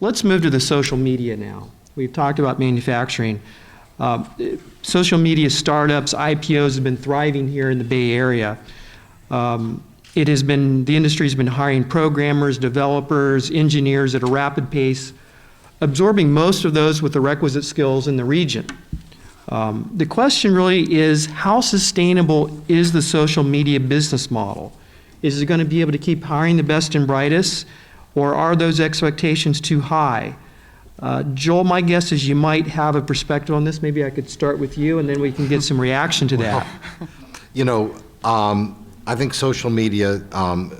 Let's move to the social media now. We've talked about manufacturing. Social media startups, IPOs have been thriving here in the Bay Area. The industry's been hiring programmers, developers, engineers at a rapid pace, absorbing most of those with the requisite skills in the region. The question really is, how sustainable is the social media business model? Is it going to be able to keep hiring the best and brightest, or are those expectations too high? Joel, my guess is you might have a perspective on this. Maybe I could start with you, and then we can get some reaction to that. You know, I think social media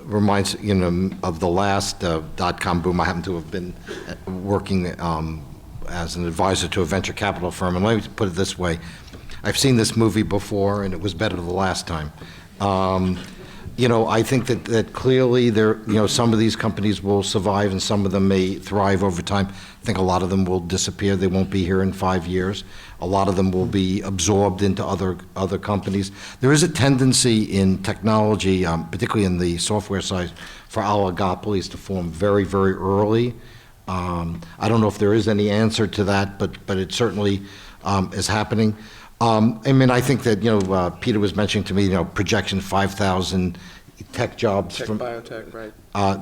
reminds, of the last dot-com boom. I happen to have been working as an advisor to a venture capital firm, and let me put it this way. I've seen this movie before, and it was better the last time. I think that clearly some of these companies will survive and some of them may thrive over time. I think a lot of them will disappear. They won't be here in 5 years. A lot of them will be absorbed into other companies. There is a tendency in technology, particularly in the software side, for oligopolies to form very, very early. I don't know if there is any answer to that, but it certainly is happening. I think that, Peter was mentioning to me, projection 5,000 tech jobs Tech, biotech, right.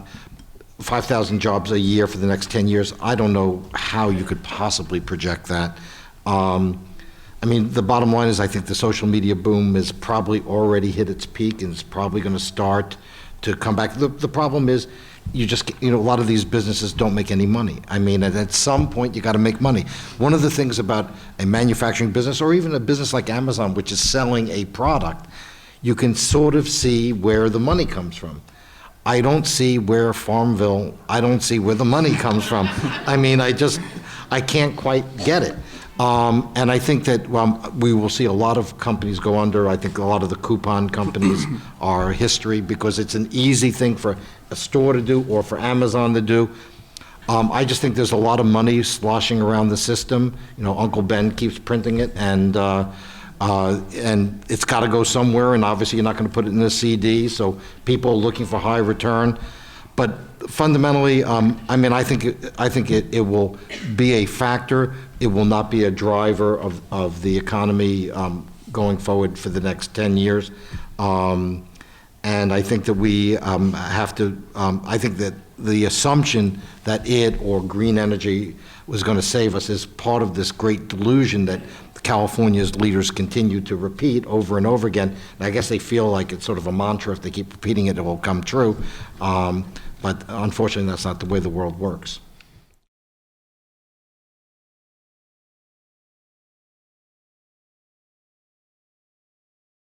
5,000 jobs a year for the next 10 years. I don't know how you could possibly project that. The bottom line is I think the social media boom has probably already hit its peak and it's probably going to start to come back. The problem is a lot of these businesses don't make any money. At some point you got to make money. One of the things about a manufacturing business or even a business like Amazon, which is selling a product, you can sort of see where the money comes from. I don't see where Farmville, I don't see where the money comes from. I can't quite get it. And I think that we will see a lot of companies go under. I think a lot of the coupon companies are history because it's an easy thing for a store to do or for Amazon to do. I just think there's a lot of money sloshing around the system. Uncle Ben keeps printing it, and it's got to go somewhere, and obviously you're not going to put it in a CD, so people are looking for high return. But fundamentally, I think it will be a factor. It will not be a driver of the economy going forward for the next 10 years. And I think that we have to, I think that the assumption that it or green energy was going to save us is part of this great delusion that California's leaders continue to repeat over and over again. And I guess they feel like it's sort of a mantra. If they keep repeating it, it will come true. But unfortunately, that's not the way the world works.